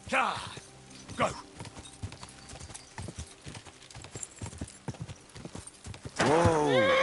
Go. Whoa!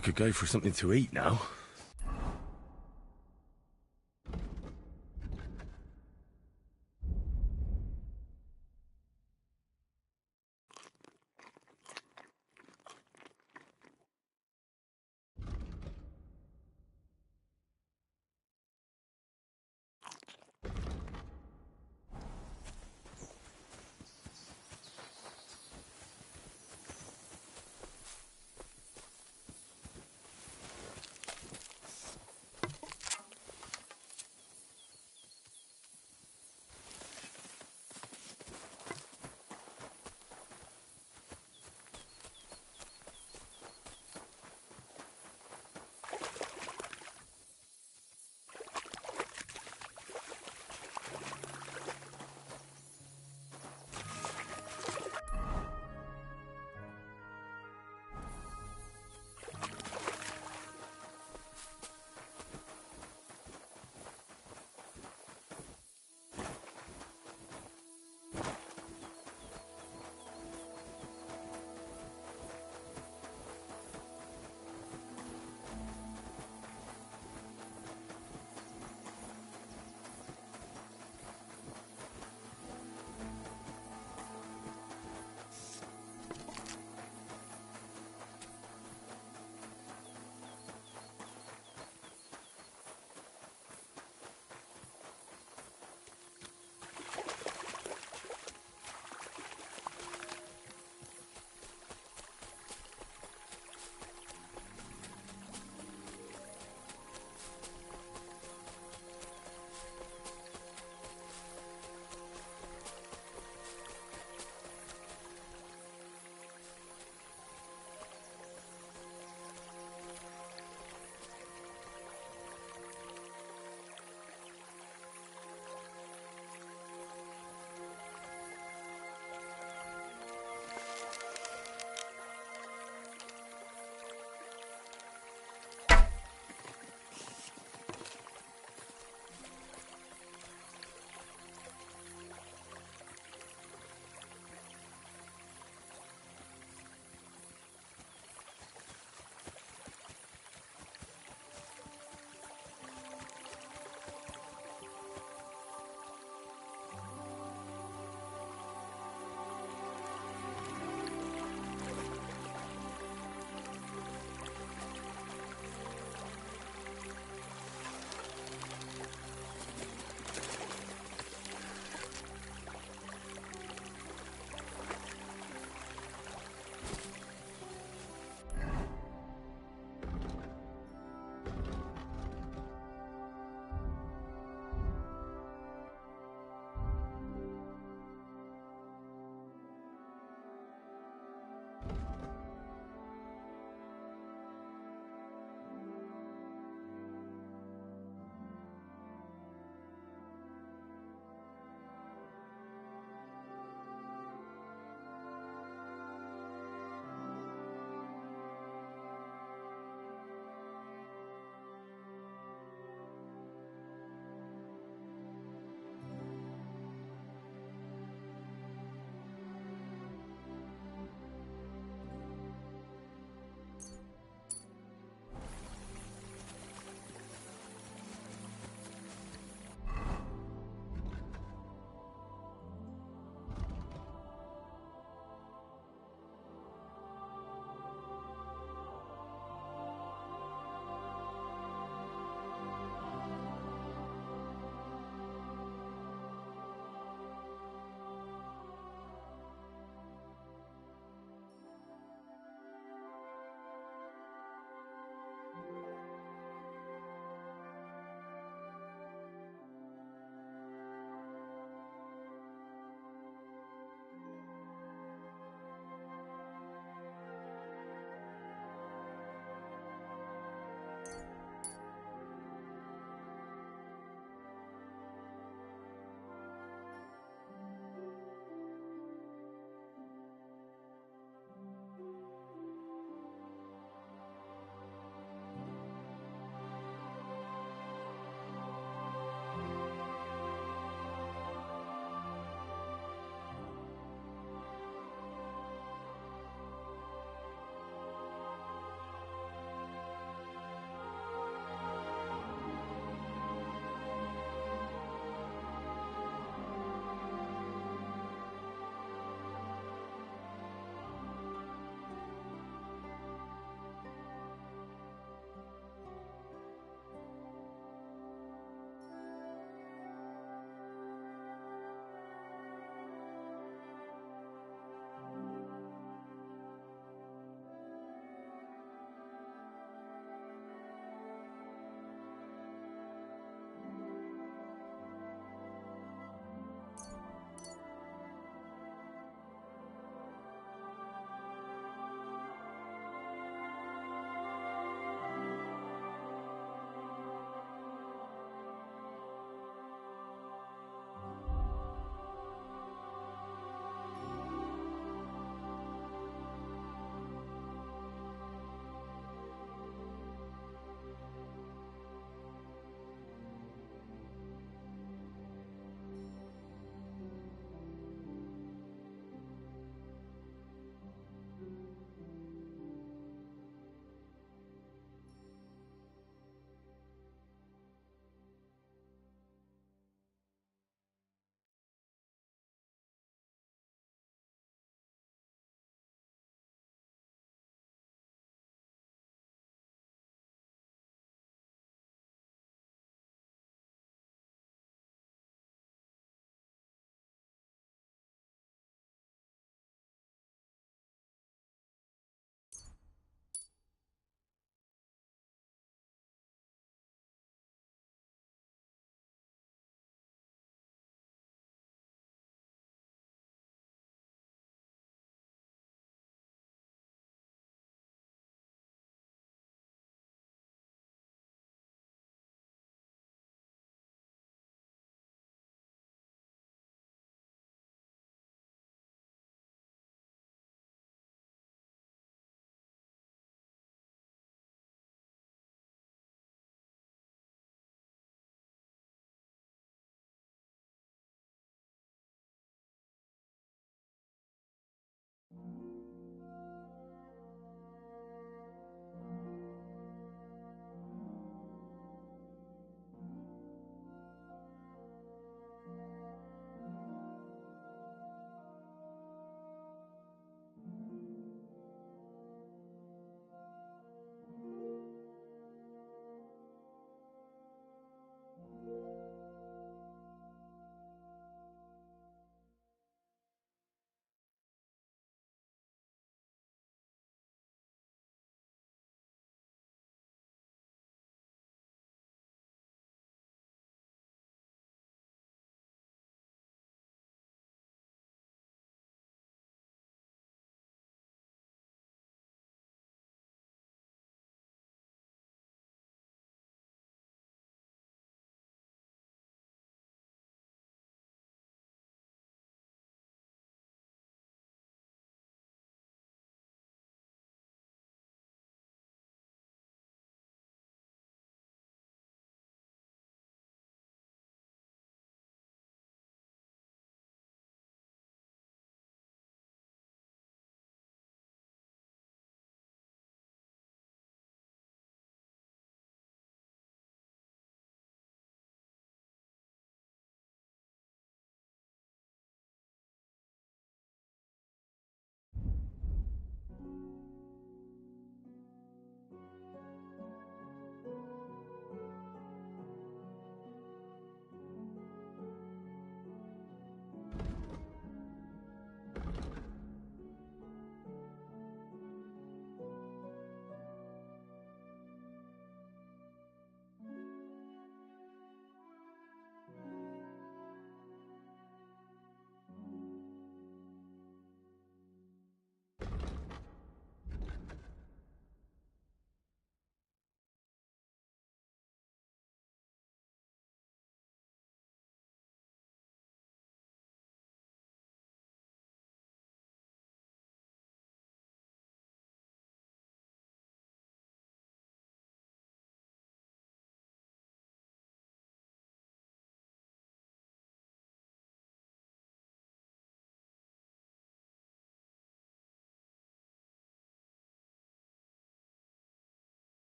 I could go for something to eat now.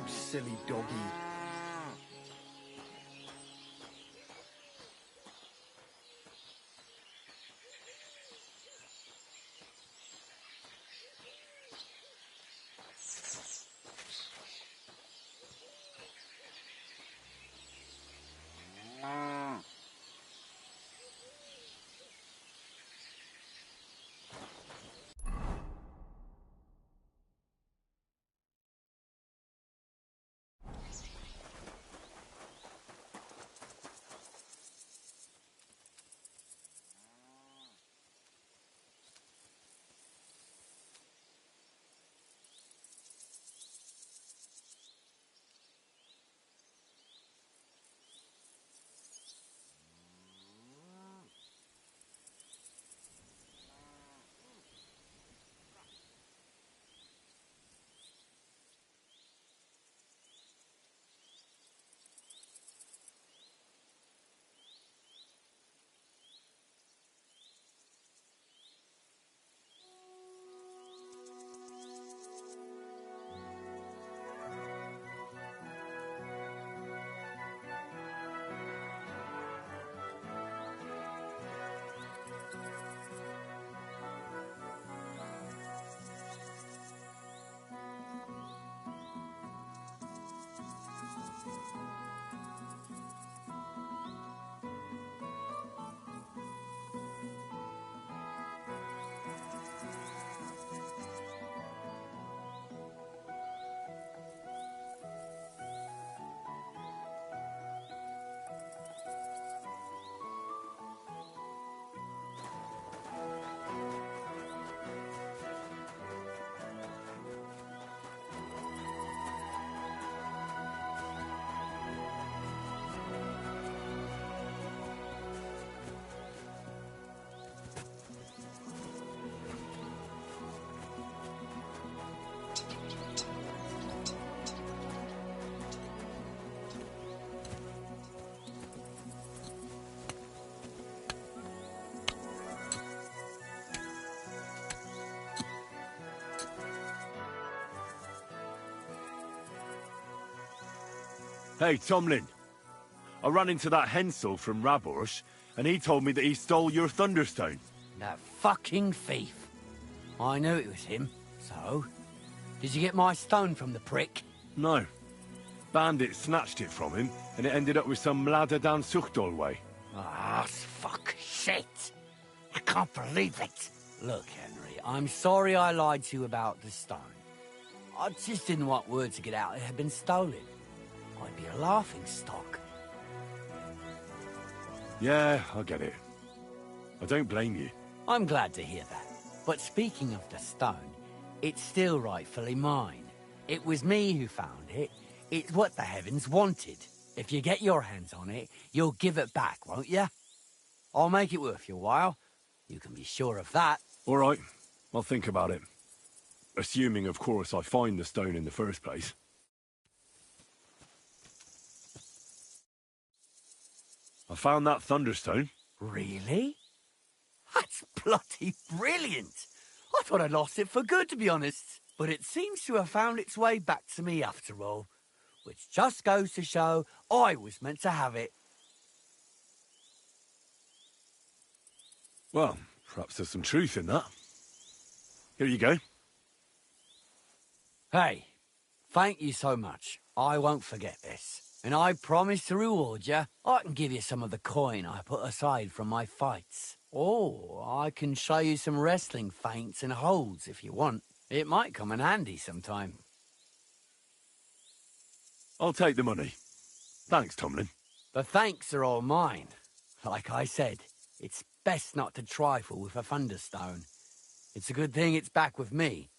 you silly doggy. Hey, Tomlin. I ran into that Hensel from Raborsh, and he told me that he stole your Thunderstone. That fucking thief. I knew it was him. So, did you get my stone from the prick? No. Bandit snatched it from him, and it ended up with some ladder down Suchdol way. Ah, fuck shit. I can't believe it. Look, Henry, I'm sorry I lied to you about the stone. I just didn't want word to get out it had been stolen. I'd be a laughing stock. Yeah, I get it. I don't blame you. I'm glad to hear that. But speaking of the stone, it's still rightfully mine. It was me who found it. It's what the heavens wanted. If you get your hands on it, you'll give it back, won't you? I'll make it worth your while. You can be sure of that. All right, I'll think about it. Assuming, of course, I find the stone in the first place. I found that Thunderstone. Really? That's bloody brilliant. I thought I'd lost it for good, to be honest. But it seems to have found its way back to me after all. Which just goes to show I was meant to have it. Well, perhaps there's some truth in that. Here you go. Hey, thank you so much. I won't forget this. And I promise to reward you. I can give you some of the coin I put aside from my fights. Or I can show you some wrestling feints and holds if you want. It might come in handy sometime. I'll take the money. Thanks, Tomlin. The thanks are all mine. Like I said, it's best not to trifle with a Thunderstone. It's a good thing it's back with me.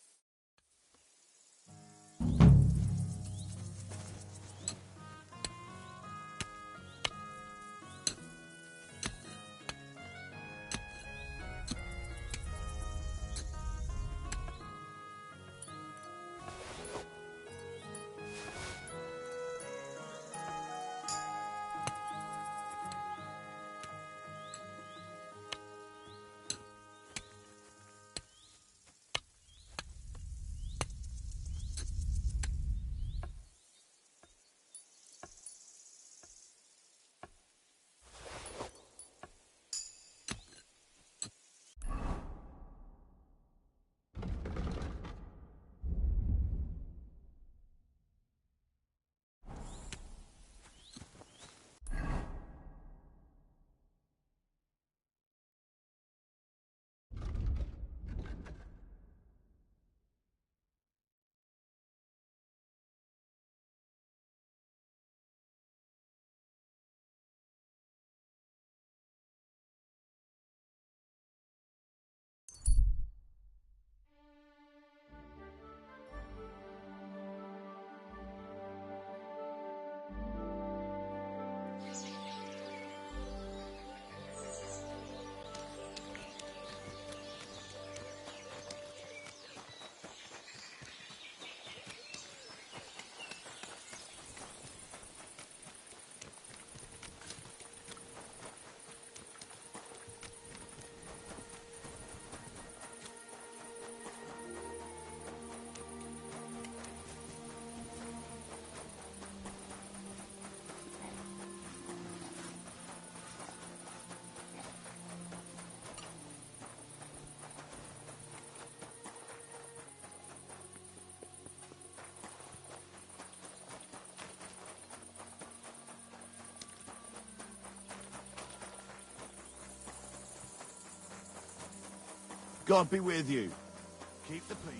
God be with you. Keep the peace.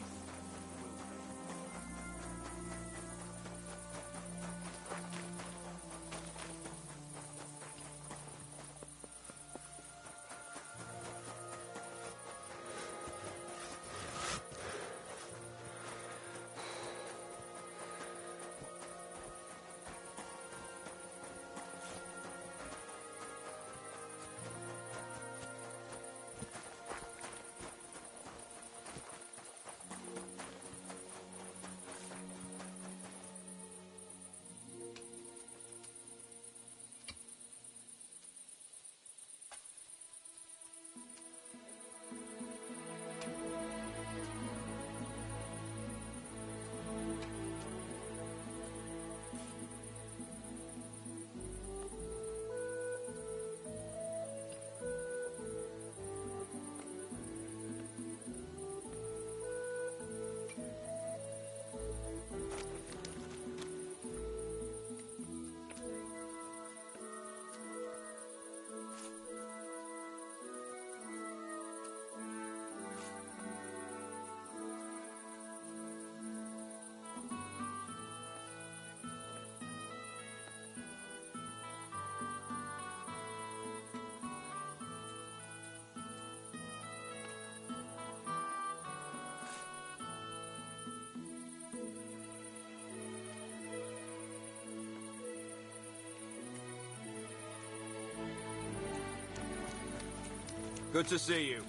Good to see you.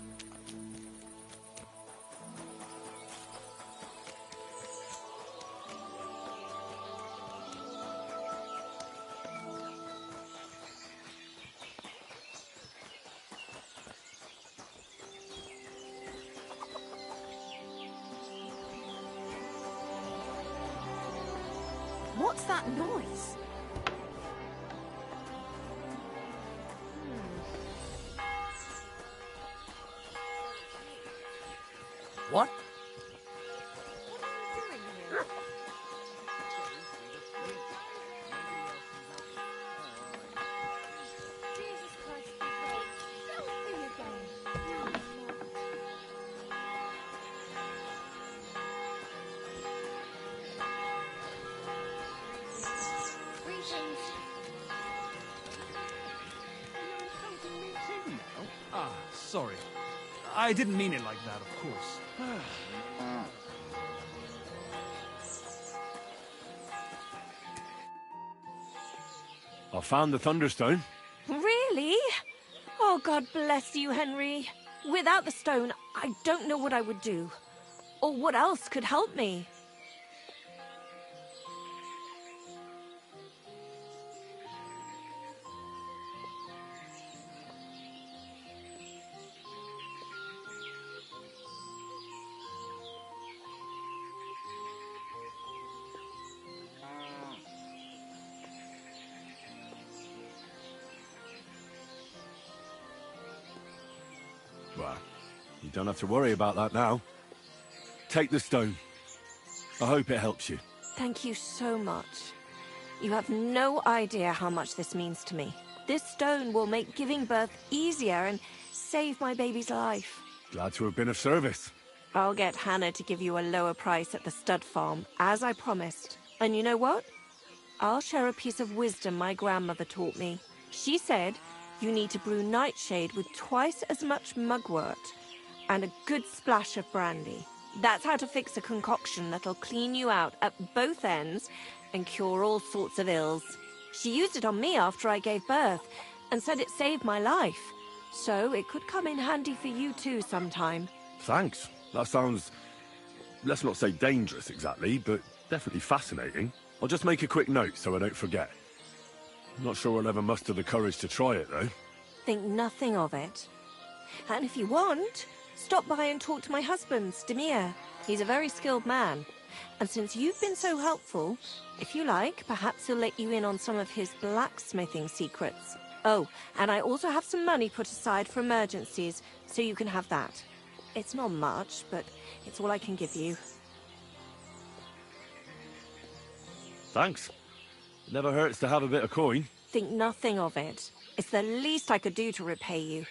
What's that noise? What? What are you doing here? Jesus Christ, filthy again. Greetings. Ah, sorry. I didn't mean it like that, of course. I found the Thunderstone. Really? Oh, God bless you, Henry. Without the stone, I don't know what I would do. Or what else could help me. Well, you don't have to worry about that now. Take the stone. I hope it helps you. Thank you so much. You have no idea how much this means to me. This stone will make giving birth easier and save my baby's life. Glad to have been of service. I'll get Hannah to give you a lower price at the stud farm, as I promised. And you know what? I'll share a piece of wisdom my grandmother taught me. She said you need to brew nightshade with twice as much mugwort and a good splash of brandy. That's how to fix a concoction that'll clean you out at both ends and cure all sorts of ills. She used it on me after I gave birth and said it saved my life. So it could come in handy for you too sometime. Thanks. That sounds, let's not say dangerous exactly, but definitely fascinating. I'll just make a quick note so I don't forget. I'm not sure I'll ever muster the courage to try it, though. Think nothing of it. And if you want, stop by and talk to my husband, Stamir. He's a very skilled man. And since you've been so helpful, if you like, perhaps he'll let you in on some of his blacksmithing secrets. Oh, and I also have some money put aside for emergencies, so you can have that. It's not much, but it's all I can give you. Thanks. It never hurts to have a bit of coin. Think nothing of it. It's the least I could do to repay you.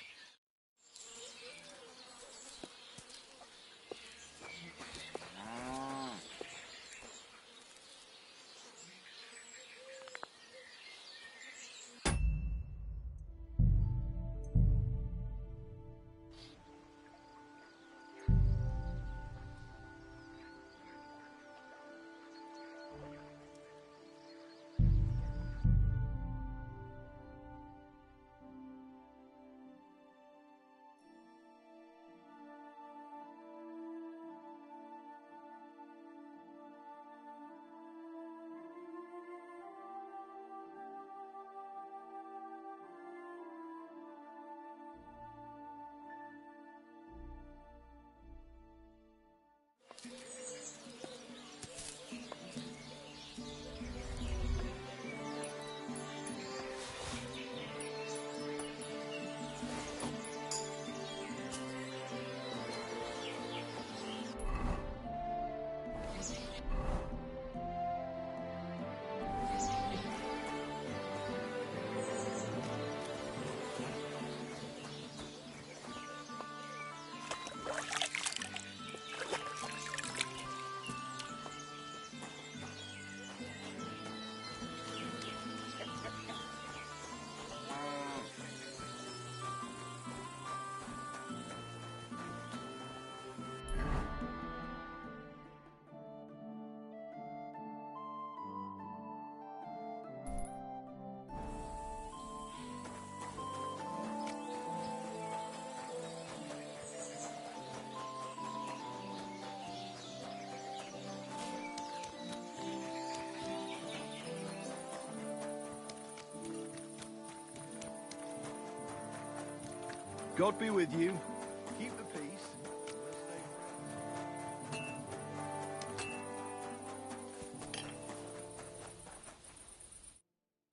God be with you. Keep the peace.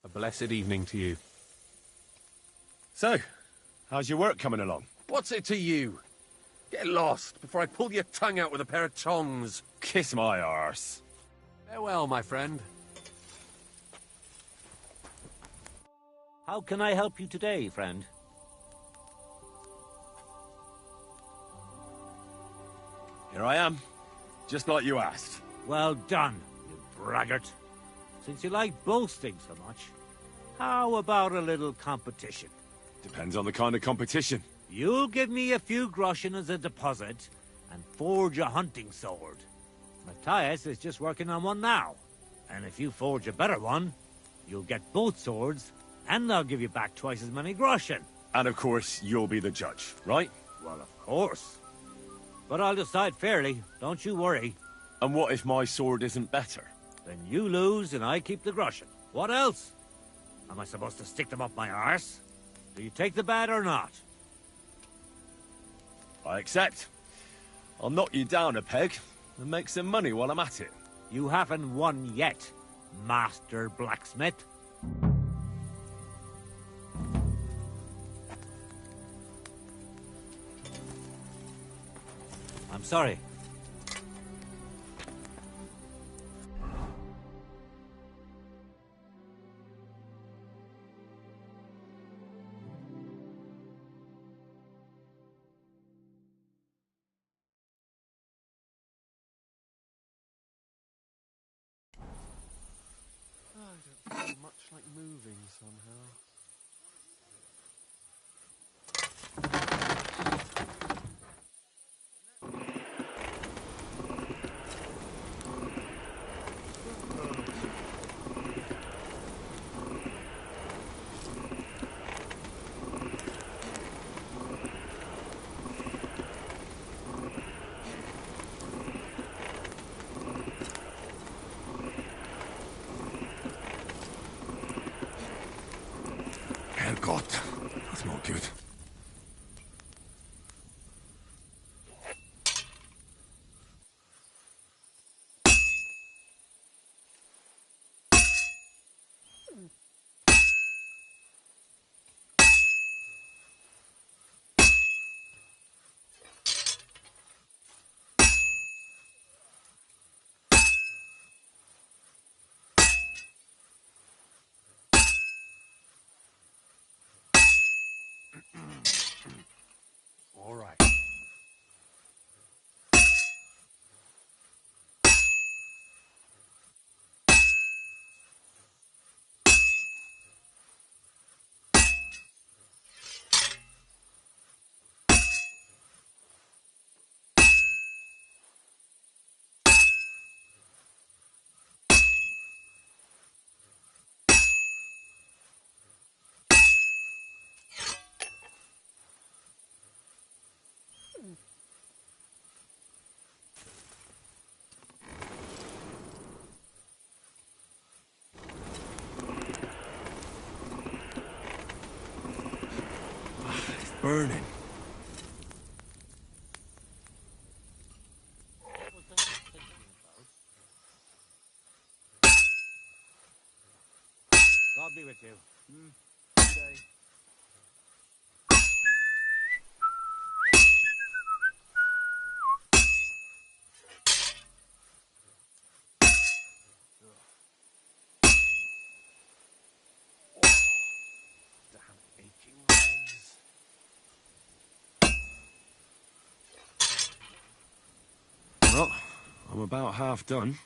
A blessed evening to you. So, how's your work coming along? What's it to you? Get lost before I pull your tongue out with a pair of tongs. Kiss my arse. Farewell, my friend. How can I help you today, friend? Here I am. Just like you asked. Well done, you braggart. Since you like boasting so much, how about a little competition? Depends on the kind of competition. You'll give me a few groschen as a deposit and forge a hunting sword. Matthias is just working on one now. And if you forge a better one, you'll get both swords and I'll give you back twice as many groschen. And of course, you'll be the judge, right? Well, of course. But I'll decide fairly, don't you worry. And what if my sword isn't better? Then you lose and I keep the groschen. What else? Am I supposed to stick them up my arse? Do you take the bet or not? I accept. I'll knock you down a peg and make some money while I'm at it. You haven't won yet, Master Blacksmith. I'm sorry. I don't feel much like moving somehow. Herrgott, that's not good. All right. It's burning. God be with you. Damn aching legs. Well, I'm about half done.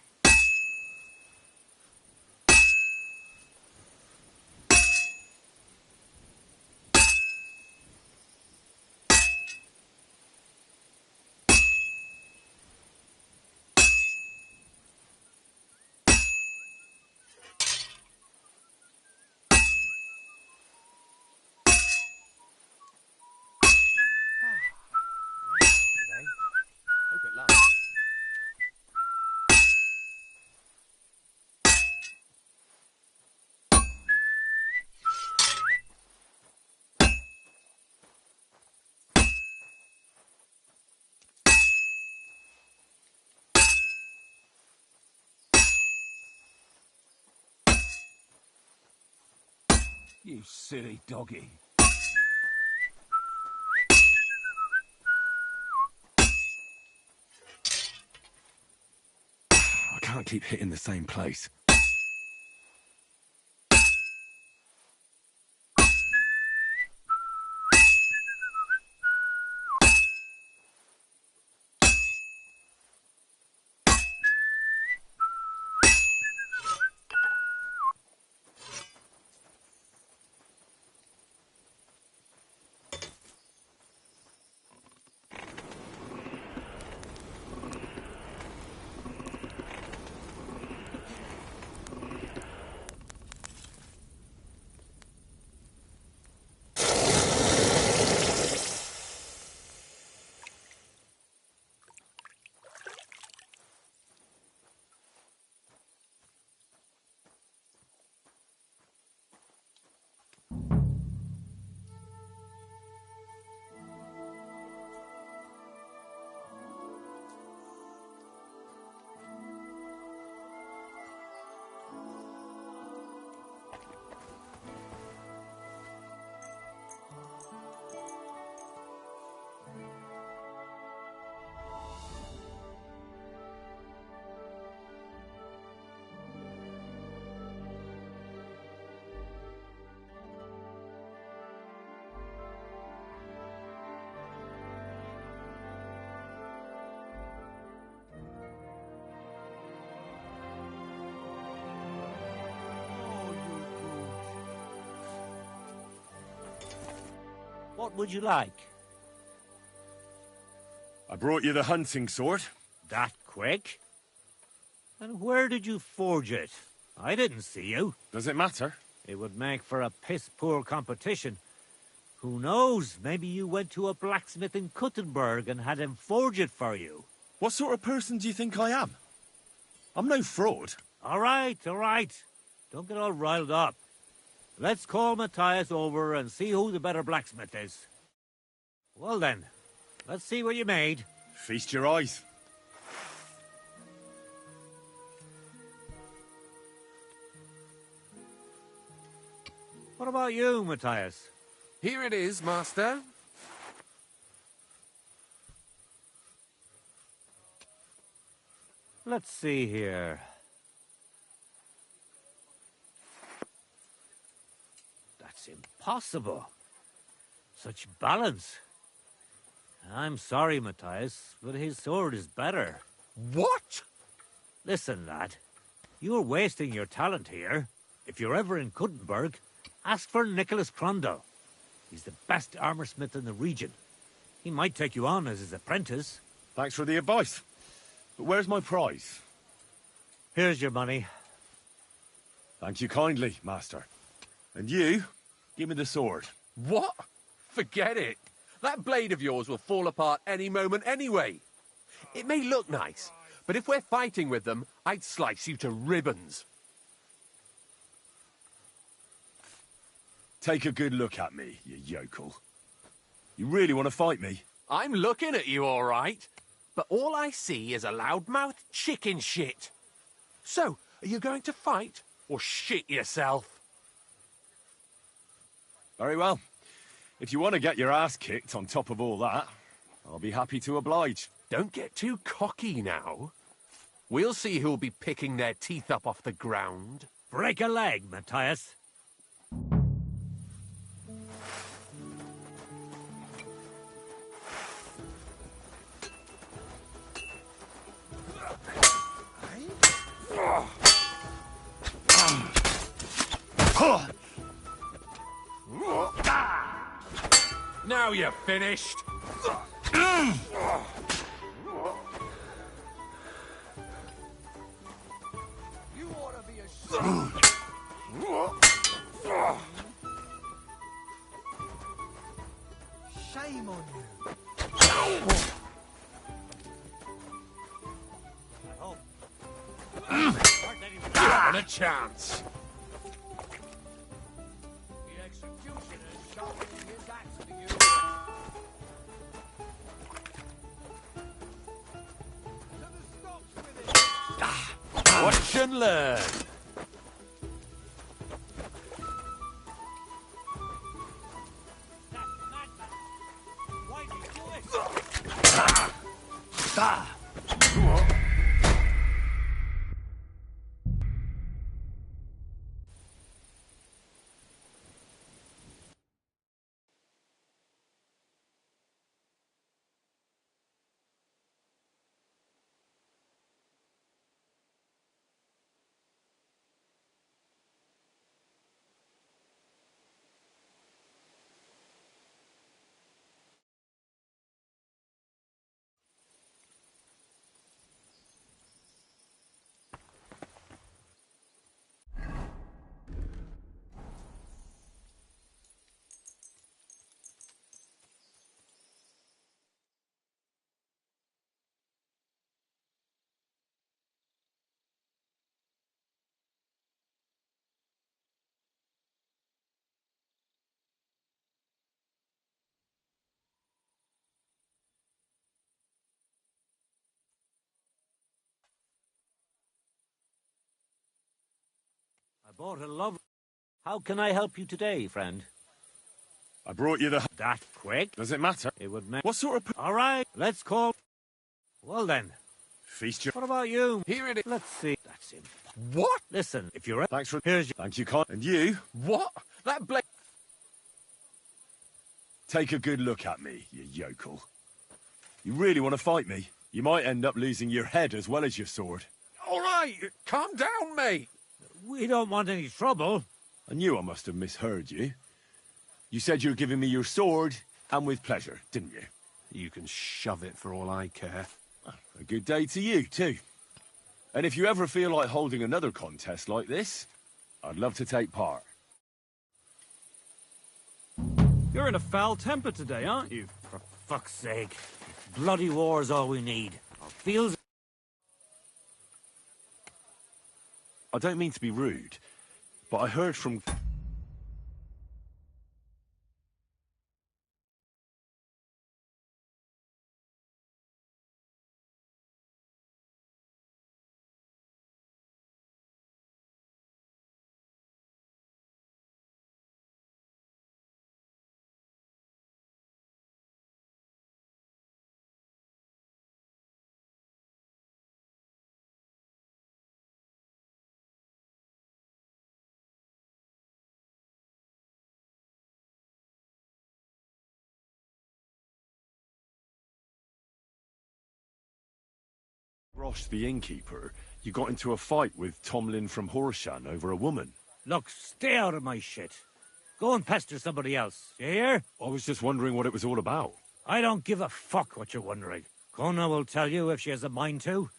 Today. Hope it lasts. You silly doggy. I can't keep hitting the same place. What would you like? I brought you the hunting sword. That quick? And where did you forge it? I didn't see you. Does it matter? It would make for a piss-poor competition. Who knows? Maybe you went to a blacksmith in Kuttenberg and had him forge it for you. What sort of person do you think I am? I'm no fraud. All right, all right. Don't get all riled up. Let's call Matthias over and see who the better blacksmith is. Well then, let's see what you made. Feast your eyes. What about you, Matthias? Here it is, master. Let's see here. That's impossible. Such balance. I'm sorry, Matthias, but his sword is better. What? Listen, lad. You're wasting your talent here. If you're ever in Kuttenberg, ask for Nicholas Crondell. He's the best armorsmith in the region. He might take you on as his apprentice. Thanks for the advice. But where's my prize? Here's your money. Thank you kindly, master. And you, give me the sword. What? Forget it. That blade of yours will fall apart any moment anyway. It may look nice, but if we're fighting with them, I'd slice you to ribbons. Take a good look at me, you yokel. You really want to fight me? I'm looking at you, all right. But all I see is a loudmouthed chicken shit. So, are you going to fight or shit yourself? Very well. If you want to get your ass kicked on top of all that, I'll be happy to oblige. Don't get too cocky now. We'll see who'll be picking their teeth up off the ground. Break a leg, Matthias. Now you're finished. You ought to be ashamed. Shame on you. You haven't a chance. The executioner's sharpening his axe for you. To the stocks with it. Watch and learn. I bought a love... How can I help you today, friend? I brought you the... That quick? Does it matter? It would make... What sort of... All right, let's call... Well then, Feast your... what about you? Here it is. Let's see. That's him. What? Listen, if you're... Thanks for... Here's your... Thank you, Con. And you? What? That blade... Take a good look at me, you yokel. You really want to fight me? You might end up losing your head as well as your sword. All right, calm down, mate. We don't want any trouble. I knew I must have misheard you. You said you were giving me your sword, and with pleasure, didn't you? You can shove it for all I care. A good day to you, too. And if you ever feel like holding another contest like this, I'd love to take part. You're in a foul temper today, aren't you? For fuck's sake. Bloody war's all we need. Our fields... I don't mean to be rude, but I heard from... Rosh, the innkeeper, you got into a fight with Tomlin from Horshan over a woman. Look, stay out of my shit. Go and pester somebody else, you hear? I was just wondering what it was all about. I don't give a fuck what you're wondering. Kona will tell you if she has a mind to.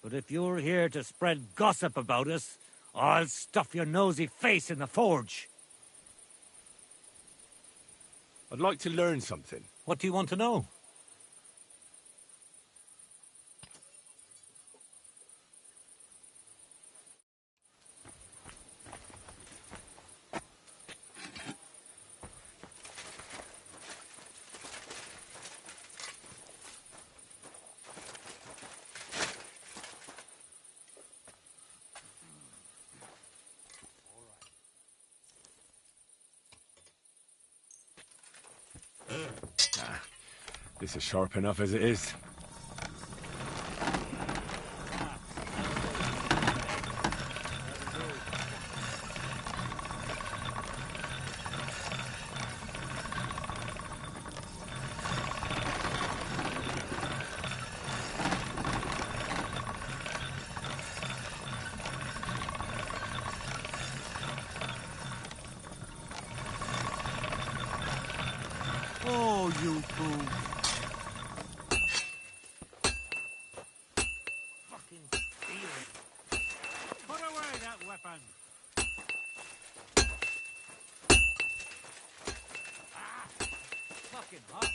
But if you're here to spread gossip about us, I'll stuff your nosy face in the forge. I'd like to learn something. What do you want to know? This is sharp enough as it is. Oh, you fool. Fucking steal it. Put away that weapon. Ah, fucking hot.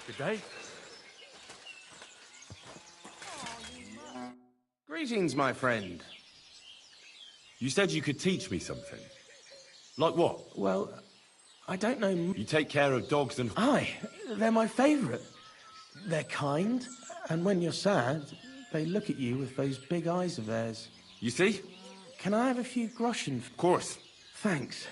Good day. Greetings, my friend. You said you could teach me something. Like what? Well, I don't know. You take care of dogs and... Aye, they're my favourite. They're kind, and when you're sad, they look at you with those big eyes of theirs. You see? Can I have a few groschen? Of course. Thanks.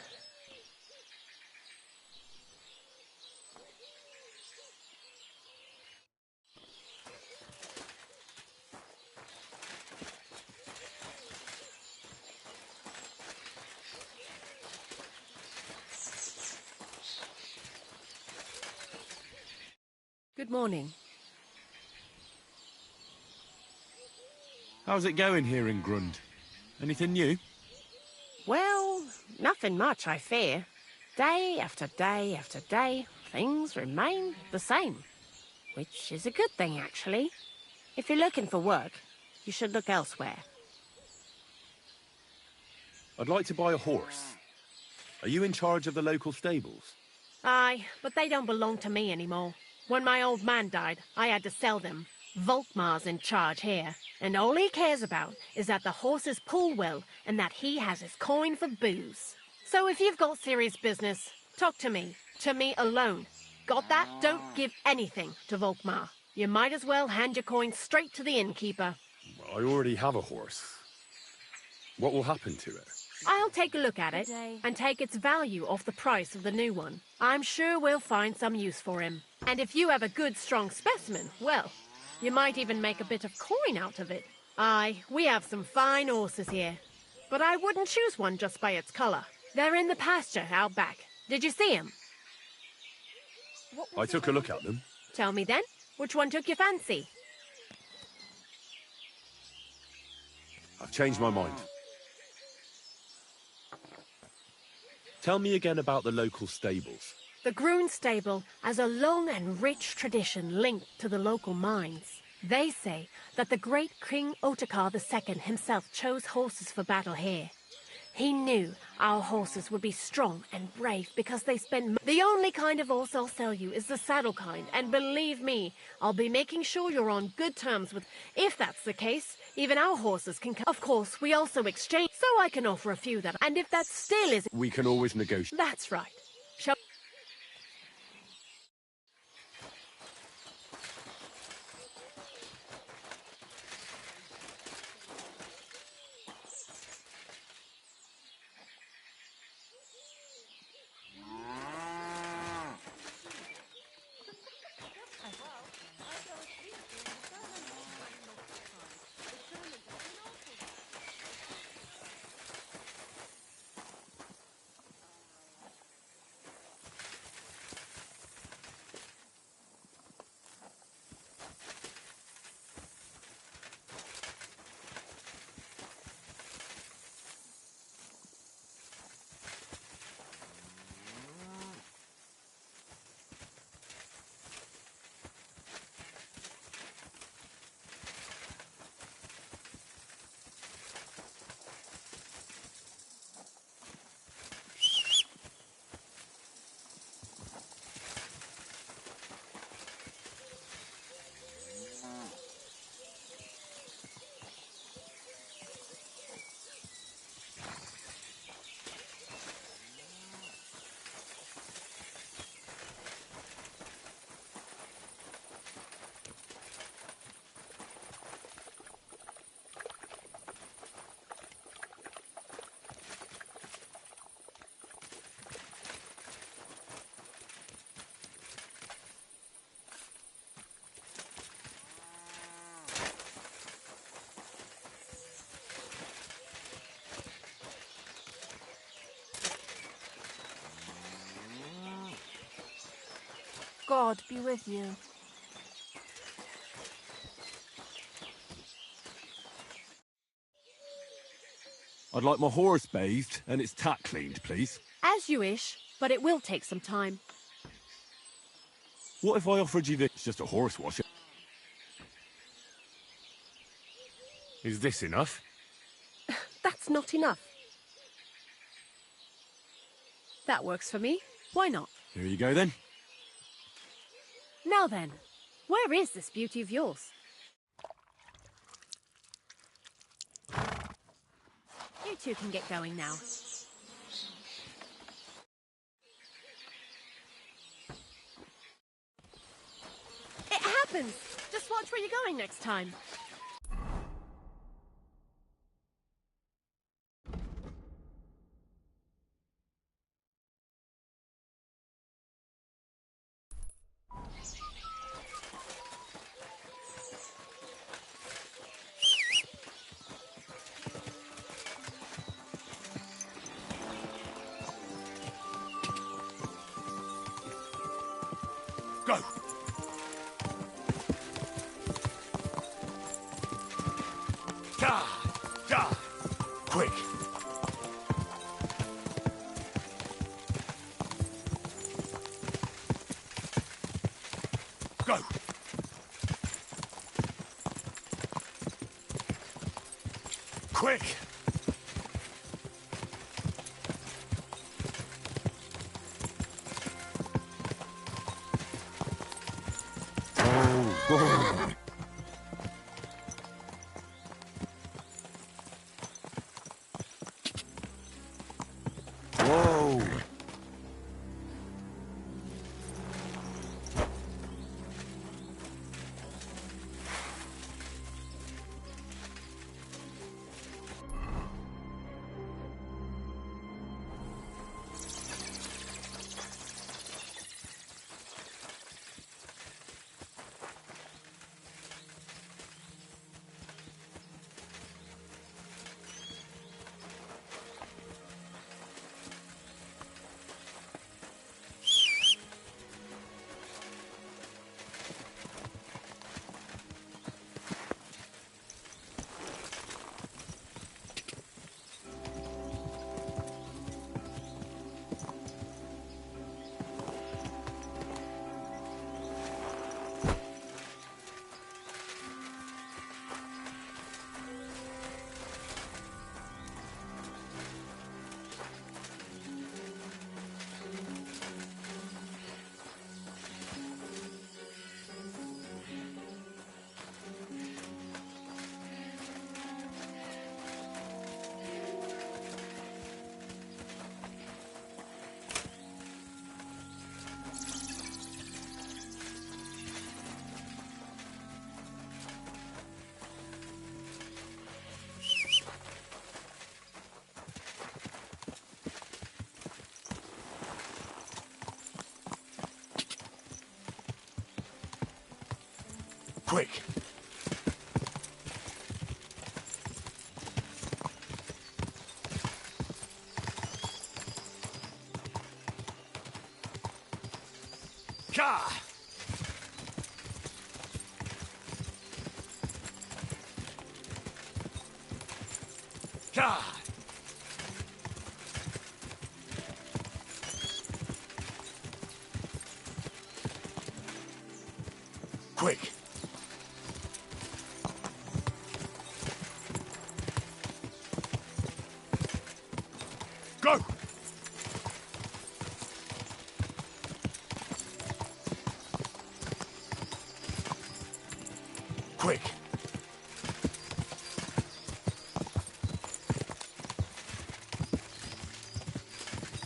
Good morning. How's it going here in Grund? Anything new? Well, nothing much, I fear. Day after day after day, things remain the same. Which is a good thing, actually. If you're looking for work, you should look elsewhere. I'd like to buy a horse. Are you in charge of the local stables? Aye, but they don't belong to me anymore. When my old man died, I had to sell them. Volkmar's in charge here, and all he cares about is that the horses pull well and that he has his coin for booze. So if you've got serious business, talk to me alone. Got that? Don't give anything to Volkmar. You might as well hand your coin straight to the innkeeper. I already have a horse. What will happen to it? I'll take a look at it and take its value off the price of the new one. I'm sure we'll find some use for him. And if you have a good, strong specimen, well, you might even make a bit of coin out of it. Aye, we have some fine horses here. But I wouldn't choose one just by its colour. They're in the pasture out back. Did you see 'em? I took a look at them. Tell me then, which one took your fancy? I've changed my mind. Tell me again about the local stables. The Groon stable has a long and rich tradition linked to the local mines. They say that the great King Otakar II himself chose horses for battle here. He knew our horses would be strong and brave because they spend... The only kind of horse I'll sell you is the saddle kind, and believe me, I'll be making sure you're on good terms with... If that's the case, even our horses can... Of course, we also exchange, so I can offer a few that... And if that still is... We can always negotiate. That's right. Shall... God be with you. I'd like my horse bathed and its tack cleaned, please. As you wish, but it will take some time. What if I offered you this? It's just a horse wash. Is this enough? That's not enough. That works for me. Why not? Here you go then. Now then, where is this beauty of yours? You two can get going now. It happens! Just watch where you're going next time. Go! Gah! Gah! Quick! Go! Quick! Whoa! Whoa! Quick! Gah! Gah! Quick! Go! Quick!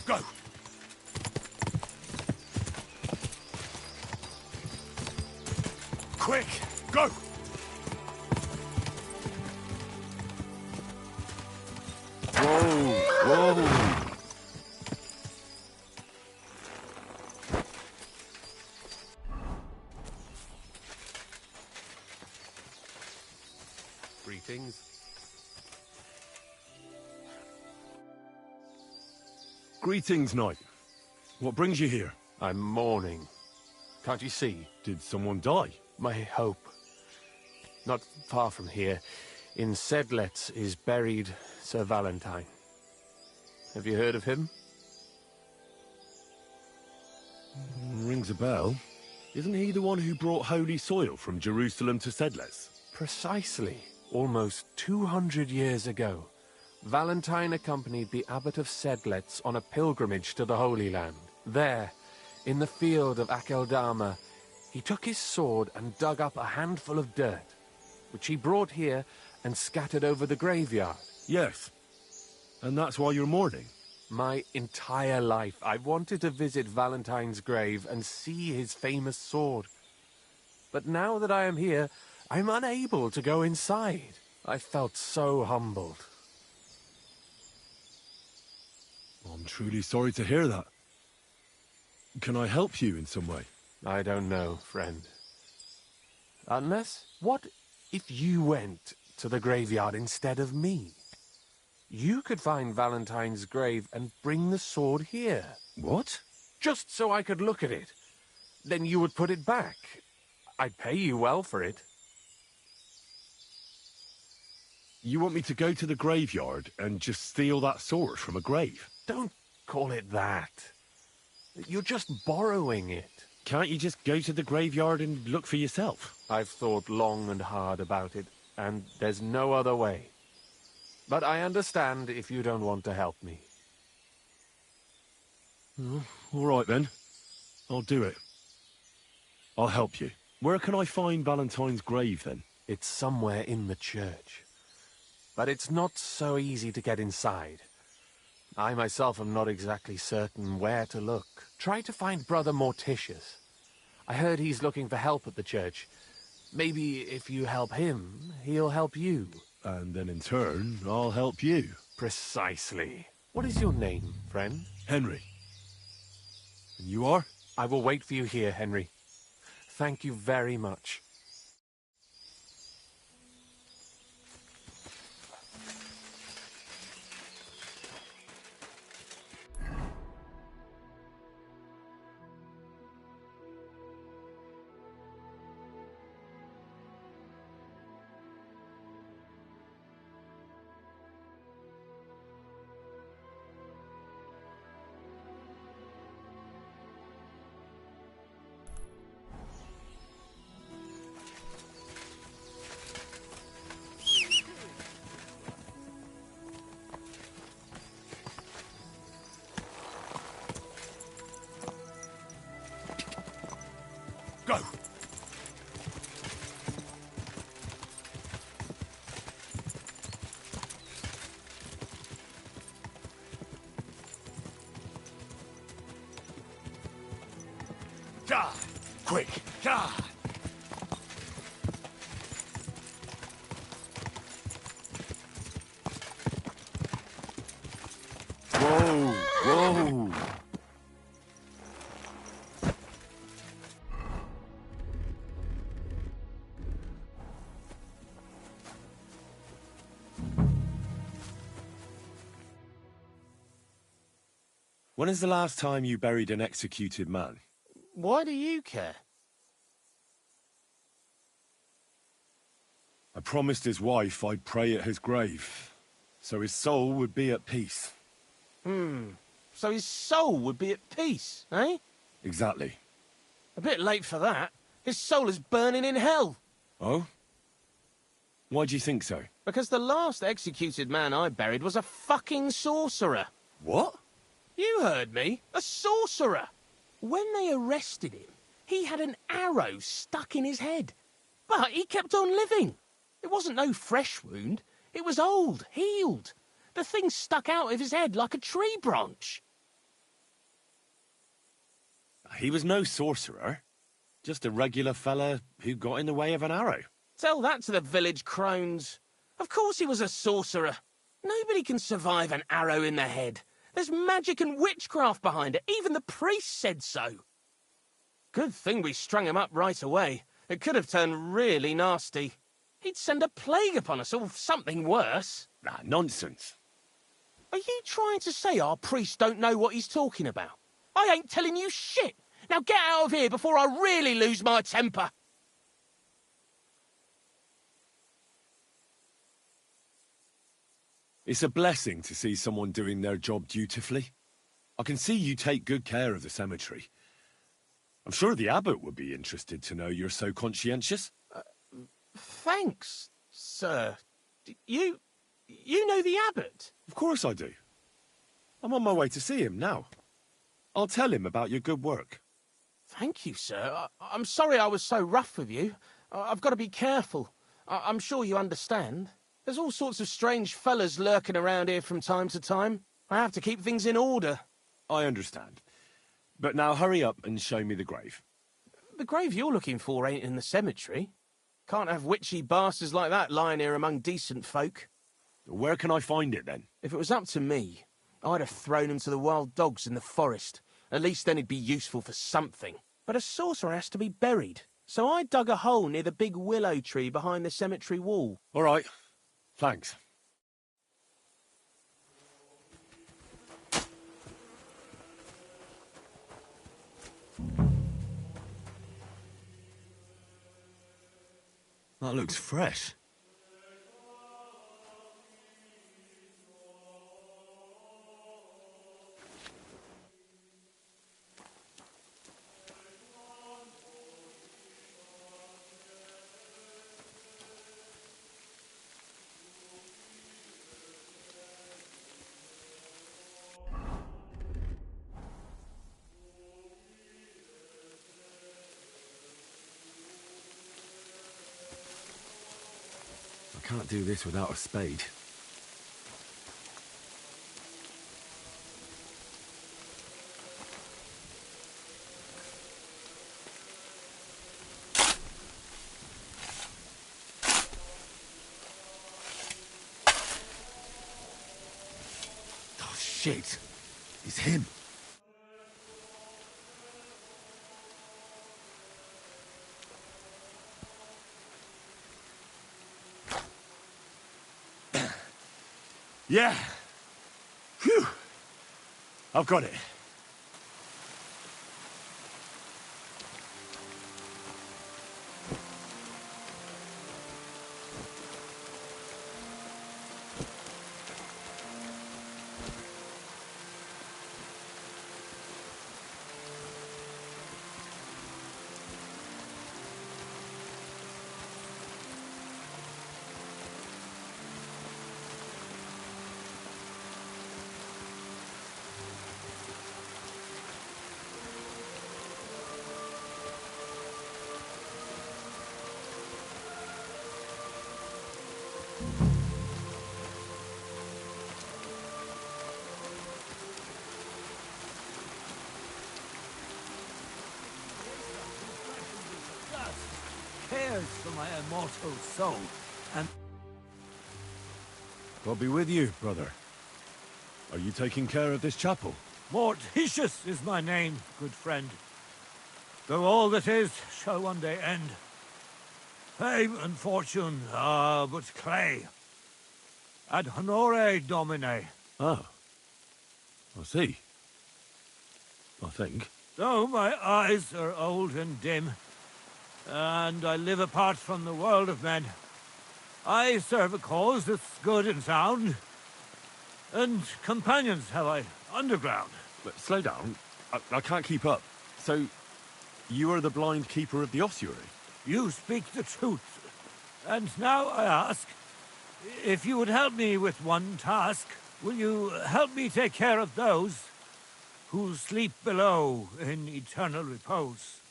Go! Quick! Go! Whoa! Whoa! Greetings. Greetings, knight. What brings you here? I'm mourning. Can't you see? Did someone die? My hope. Not far from here, in Sedlets, is buried Sir Valentine. Have you heard of him? Rings a bell. Isn't he the one who brought holy soil from Jerusalem to Sedlets? Precisely. Almost 200 years ago, Valentine accompanied the abbot of Sedlets on a pilgrimage to the Holy Land. There, in the field of Akeldama, He took his sword and dug up a handful of dirt, which he brought here and scattered over the graveyard. Yes. And that's why you're mourning? My entire life, I've wanted to visit Valentine's grave and see his famous sword. But now that I am here, I'm unable to go inside. I felt so humbled. I'm truly sorry to hear that. Can I help you in some way? I don't know, friend. Unless, what if you went to the graveyard instead of me? You could find Valentine's grave and bring the sword here. What? Just so I could look at it. Then you would put it back. I'd pay you well for it. You want me to go to the graveyard and just steal that sword from a grave? Don't call it that. You're just borrowing it. Can't you just go to the graveyard and look for yourself? I've thought long and hard about it, and there's no other way. But I understand if you don't want to help me. Oh, all right then. I'll do it. I'll help you. Where can I find Valentine's grave then? It's somewhere in the church. But it's not so easy to get inside. I myself am not exactly certain where to look. Try to find Brother Morticius. I heard he's looking for help at the church. Maybe if you help him, he'll help you. And then in turn, I'll help you. Precisely. What is your name, friend? Henry. And you are? I will wait for you here, Henry. Thank you very much. Go! God! Quick! God! Whoa! Whoa! When is the last time you buried an executed man? Why do you care? I promised his wife I'd pray at his grave, so his soul would be at peace. So his soul would be at peace, eh? Exactly. A bit late for that. His soul is burning in hell. Oh? Why do you think so? Because the last executed man I buried was a fucking sorcerer. What? You heard me. A sorcerer. When they arrested him, he had an arrow stuck in his head. But he kept on living. It wasn't no fresh wound. It was old, healed. The thing stuck out of his head like a tree branch. He was no sorcerer. Just a regular fella who got in the way of an arrow. Tell that to the village crones. Of course he was a sorcerer. Nobody can survive an arrow in the head. There's magic and witchcraft behind it. Even the priest said so. Good thing we strung him up right away. It could have turned really nasty. He'd send a plague upon us or something worse. Ah, nonsense. Are you trying to say our priest don't know what he's talking about? I ain't telling you shit. Now get out of here before I really lose my temper. It's a blessing to see someone doing their job dutifully. I can see you take good care of the cemetery. I'm sure the abbot would be interested to know you're so conscientious. Thanks, sir. You know the abbot? Of course I do. I'm on my way to see him now. I'll tell him about your good work. Thank you, sir. I'm sorry I was so rough with you. I've got to be careful. I'm sure you understand. There's all sorts of strange fellas lurking around here from time to time. I have to keep things in order. I understand. But now hurry up and show me the grave. The grave you're looking for ain't in the cemetery. Can't have witchy bastards like that lying here among decent folk. Where can I find it, then? If it was up to me, I'd have thrown him to the wild dogs in the forest. At least then he'd be useful for something. But a sorcerer has to be buried. So I dug a hole near the big willow tree behind the cemetery wall. All right. Thanks. That looks fresh. I can't do this without a spade. Oh, shit. It's him. Yeah. Phew. I've got it. Cares for my immortal soul, and God be with you, brother. Are you taking care of this chapel? Mortitius is my name, good friend. Though all that is shall one day end. Fame and fortune are but clay. Ad honore domine. Oh. I see. I think. Though my eyes are old and dim, and I live apart from the world of men, I serve a cause that's good and sound, and companions have I underground. But slow down. I can't keep up. So, you are the blind keeper of the ossuary? You speak the truth. And now I ask, if you would help me with one task, will you help me take care of those who sleep below in eternal repose?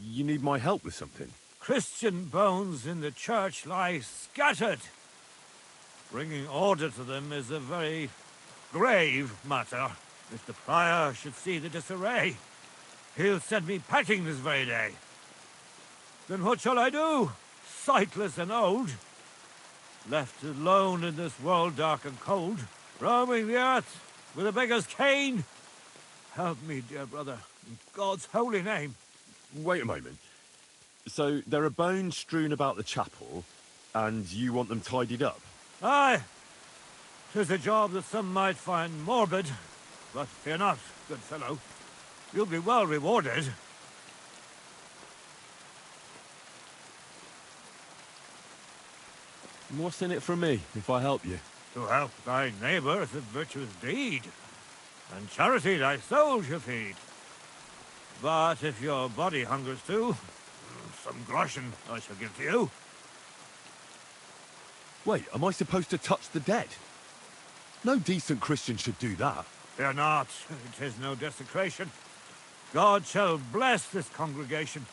You need my help with something? Christian bones in the church lie scattered. Bringing order to them is a very grave matter. If the prior should see the disarray, he'll send me packing this very day. Then what shall I do, sightless and old? Left alone in this world dark and cold, roaming the earth with a beggar's cane? Help me, dear brother, in God's holy name. Wait a moment. So, there are bones strewn about the chapel, and you want them tidied up? Aye. 'Tis a job that some might find morbid, but fear not, good fellow. You'll be well rewarded. What's in it for me, if I help you? To help thy neighbour is a virtuous deed, and charity thy soul shall feed. But if your body hungers too, some groschen I shall give to you. Wait, am I supposed to touch the dead? No decent Christian should do that. Fear not, it is no desecration. God shall bless this congregation.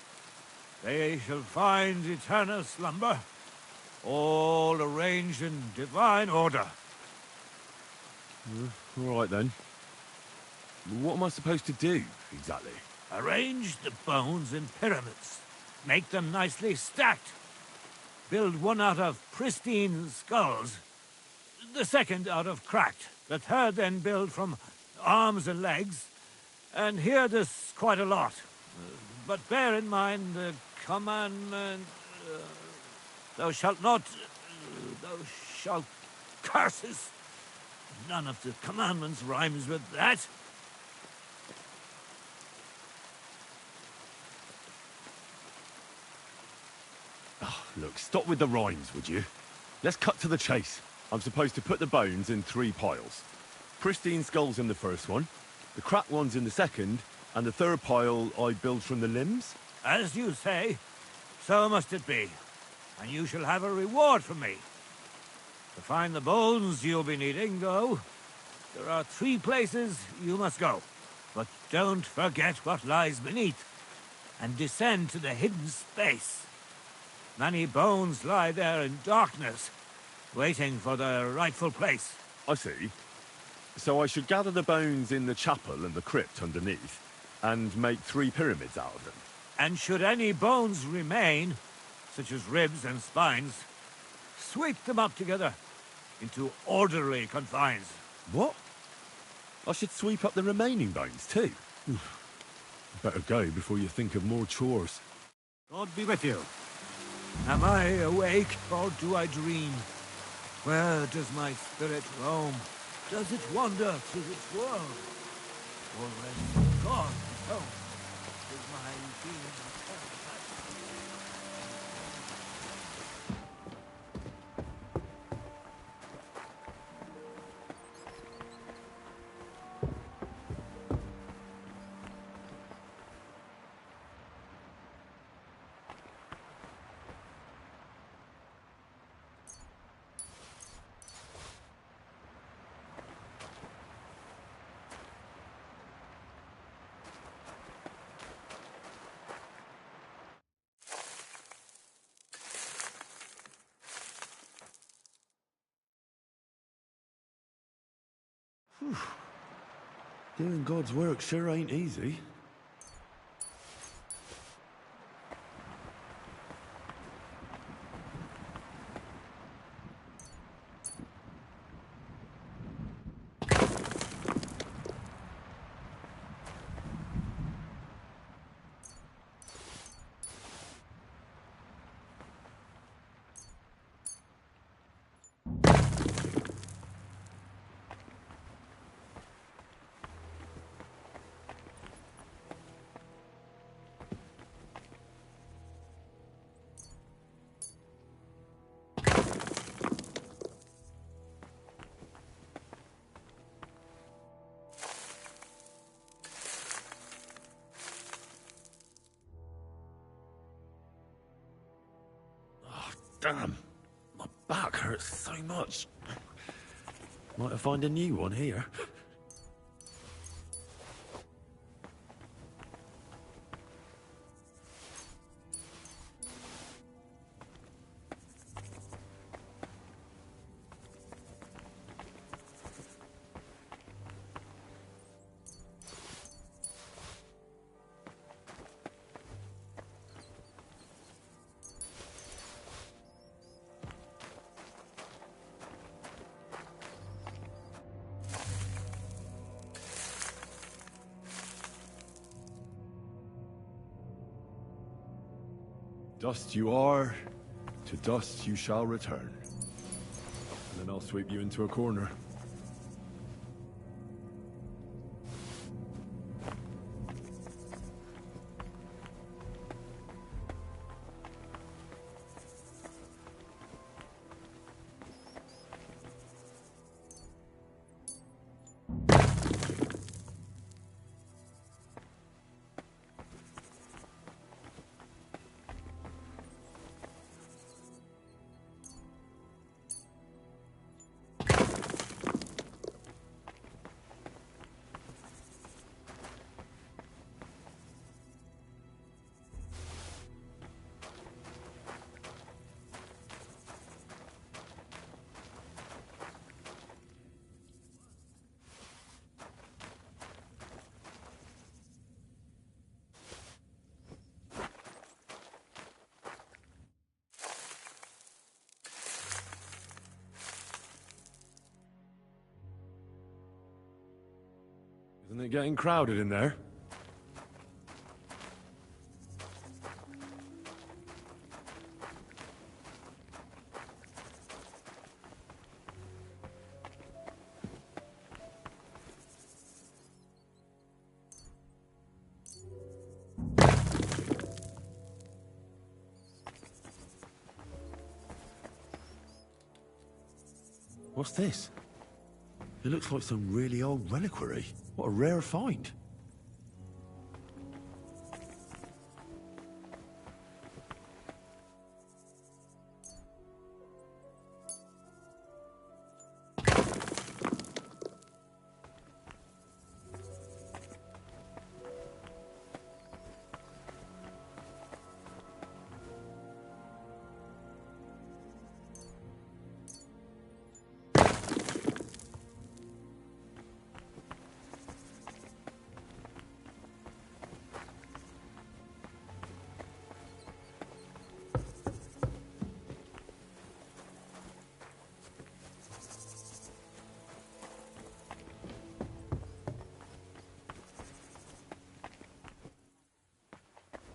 They shall find eternal slumber, all arranged in divine order. All right then. What am I supposed to do, exactly? Arrange the bones in pyramids. Make them nicely stacked. Build one out of pristine skulls, the second out of cracked, the third then build from arms and legs, and hear this quite a lot. But bear in mind the commandment, thou shalt not, thou shalt curses. None of the commandments rhymes with that. Oh, look, stop with the rhymes, would you? Let's cut to the chase. I'm supposed to put the bones in 3 piles. Pristine skulls in the first one, the cracked ones in the second, and the third pile I build from the limbs? As you say, so must it be. And you shall have a reward from me. To find the bones you'll be needing, though, there are 3 places you must go. But don't forget what lies beneath, and descend to the hidden space. Many bones lie there in darkness, waiting for their rightful place. I see. So I should gather the bones in the chapel and the crypt underneath, and make 3 pyramids out of them. And should any bones remain, such as ribs and spines, sweep them up together into orderly confines. What? I should sweep up the remaining bones too? Better go before you think of more chores. God be with you. Am I awake, or do I dream? Where does my spirit roam? Does it wander through this world? Or rests God alone? Is my being Doing God's work sure ain't easy. Damn, my back hurts so much. Might have find a new one here. Dust you are, to dust you shall return. And then I'll sweep you into a corner. Isn't it getting crowded in there? What's this? It looks like some really old reliquary. What a rare find.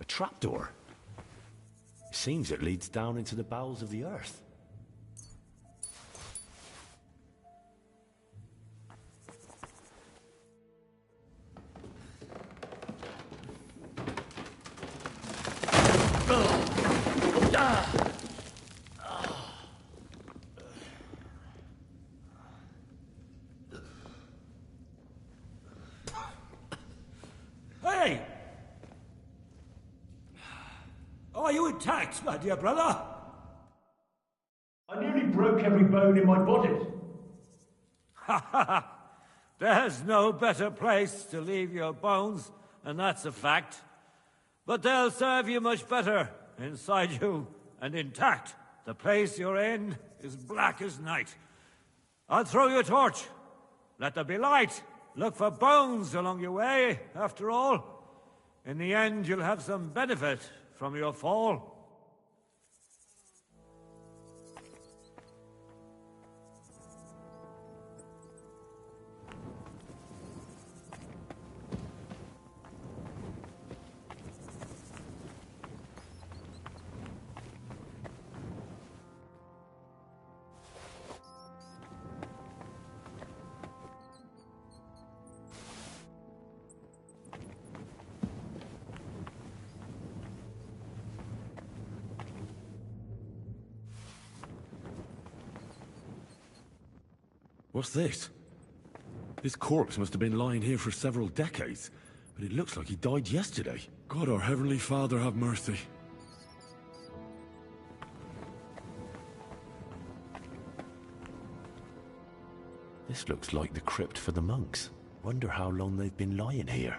A trapdoor. It seems it leads down into the bowels of the earth. Hey! Are you intact, my dear brother? I nearly broke every bone in my body. Ha ha ha! There's no better place to leave your bones, and that's a fact. But they'll serve you much better inside you and intact. The place you're in is black as night. I'll throw you a torch. Let there be light. Look for bones along your way, after all. In the end, you'll have some benefit from your fall. What's this? This corpse must have been lying here for several decades, but it looks like he died yesterday. God, our Heavenly Father, have mercy. This looks like the crypt for the monks. Wonder how long they've been lying here.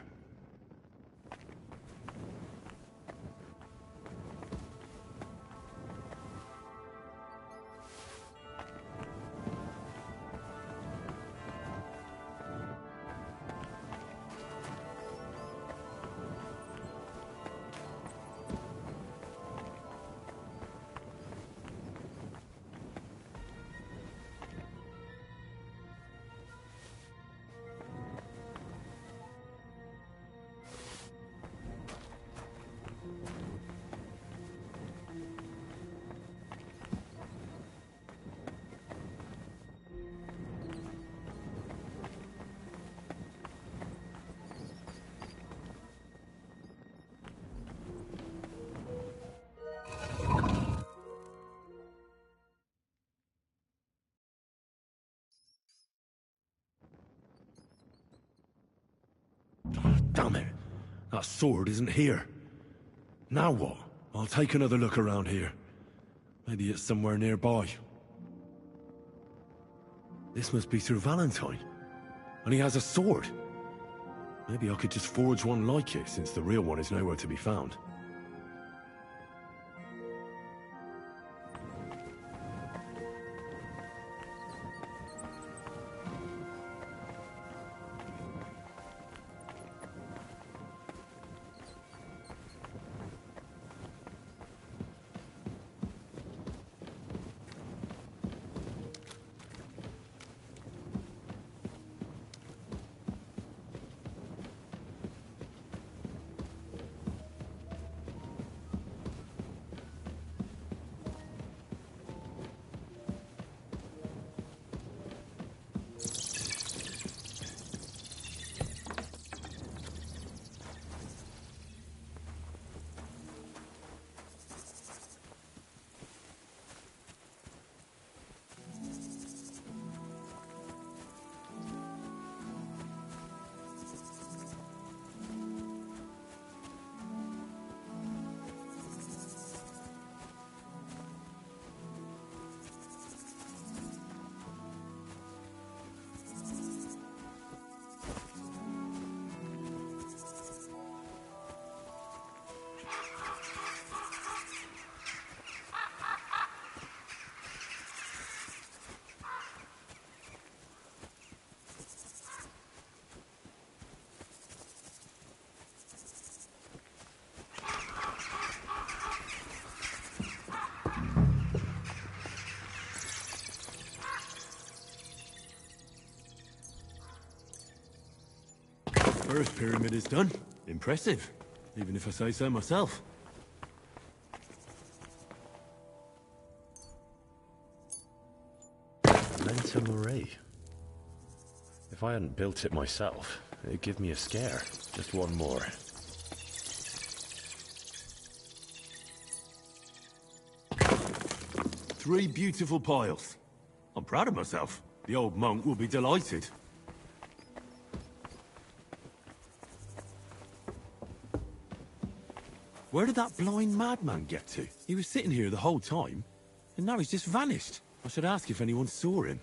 Damn it! That sword isn't here. Now what? I'll take another look around here. Maybe it's somewhere nearby. This must be Sir Valentine. And he has a sword. Maybe I could just forge one like it, since the real one is nowhere to be found. First pyramid is done. Impressive, even if I say so myself. Lenta Marie. If I hadn't built it myself, it'd give me a scare. Just one more. Three beautiful piles. I'm proud of myself. The old monk will be delighted. Where did that blind madman get to? He was sitting here the whole time, and now he's just vanished. I should ask if anyone saw him.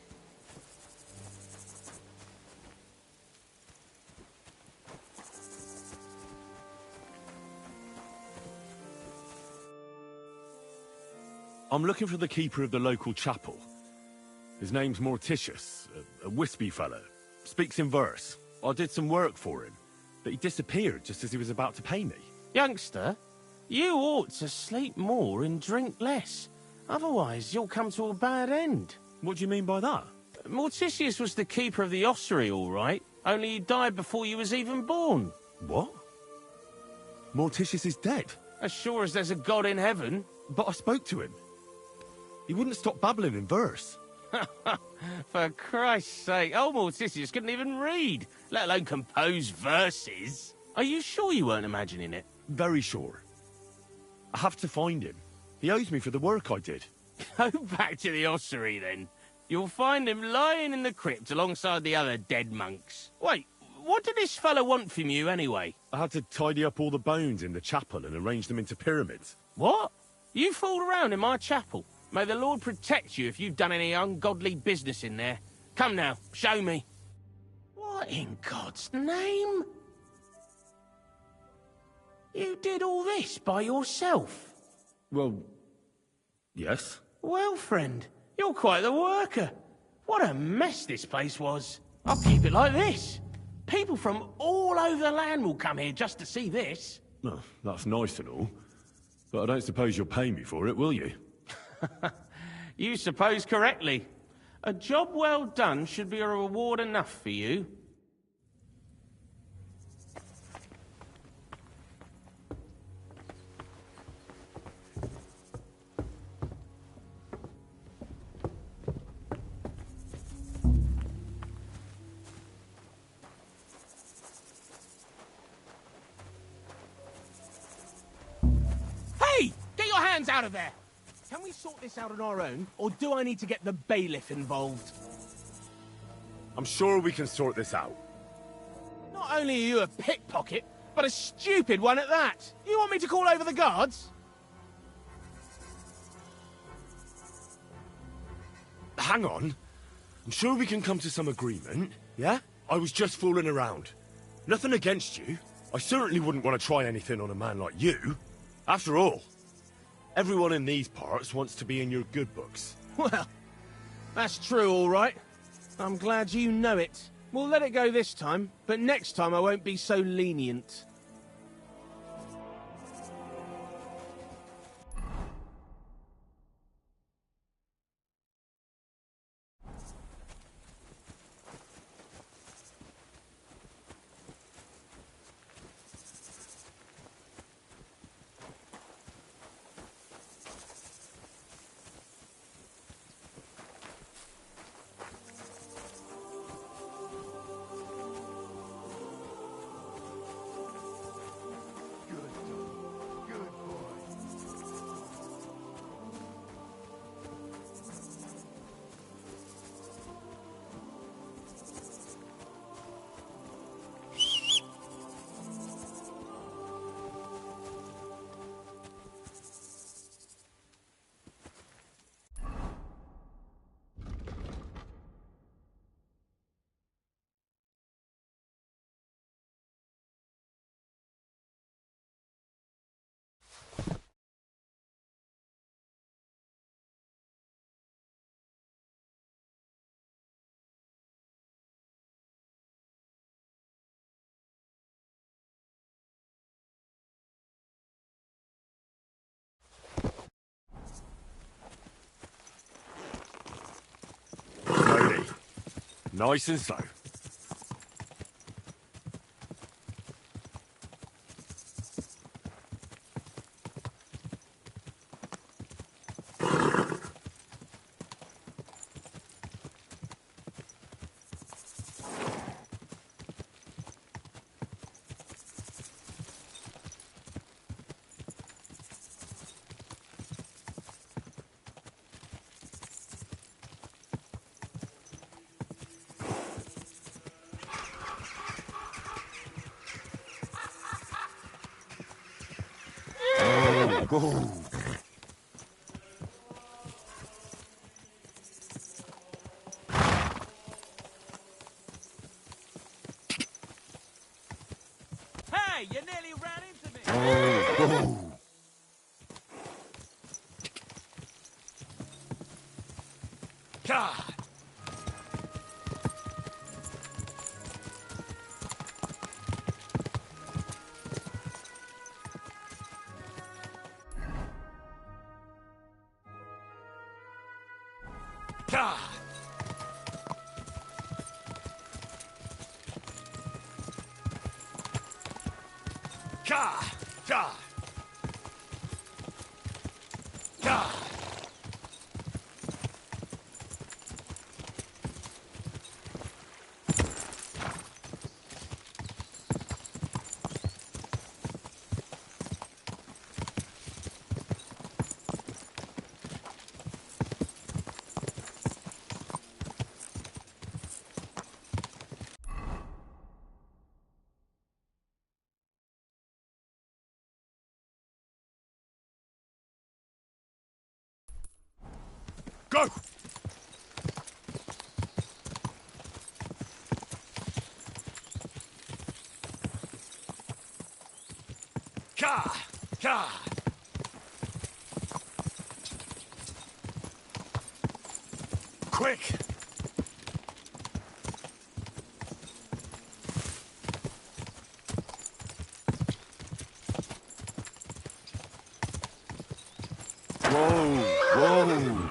I'm looking for the keeper of the local chapel. His name's Morticius, a wispy fellow. Speaks in verse. I did some work for him, but he disappeared just as he was about to pay me. Youngster, you ought to sleep more and drink less. Otherwise, you'll come to a bad end. What do you mean by that? Morticius was the keeper of the ossuary, all right. Only he died before you was even born. What? Morticius is dead? As sure as there's a God in heaven. But I spoke to him. He wouldn't stop babbling in verse. For Christ's sake, old Morticius couldn't even read, let alone compose verses. Are you sure you weren't imagining it? Very sure. I have to find him. He owes me for the work I did. Go back to the ossuary, then. You'll find him lying in the crypt alongside the other dead monks. Wait, what did this fellow want from you, anyway? I had to tidy up all the bones in the chapel and arrange them into pyramids. What? You fooled around in my chapel? May the Lord protect you if you've done any ungodly business in there. Come now, show me. What in God's name? You did all this by yourself? Well, yes. Well, friend, you're quite the worker. What a mess this place was. I'll keep it like this. People from all over the land will come here just to see this. Oh, that's nice and all. But I don't suppose you'll pay me for it, will you? You suppose correctly. A job well done should be a reward enough for you. Hey! Get your hands out of there! Can we sort this out on our own, or do I need to get the bailiff involved? I'm sure we can sort this out. Not only are you a pickpocket, but a stupid one at that. You want me to call over the guards? Hang on. I'm sure we can come to some agreement, yeah? I was just fooling around. Nothing against you. I certainly wouldn't want to try anything on a man like you. After all, everyone in these parts wants to be in your good books. Well, that's true, all right. I'm glad you know it. We'll let it go this time, but next time I won't be so lenient. Slowly. Nice and slow. Whoa. Hey, you nearly ran into me! Whoa. God. God. God. God. God. Go! Ka! Ka! Quick! Whoa! Whoa!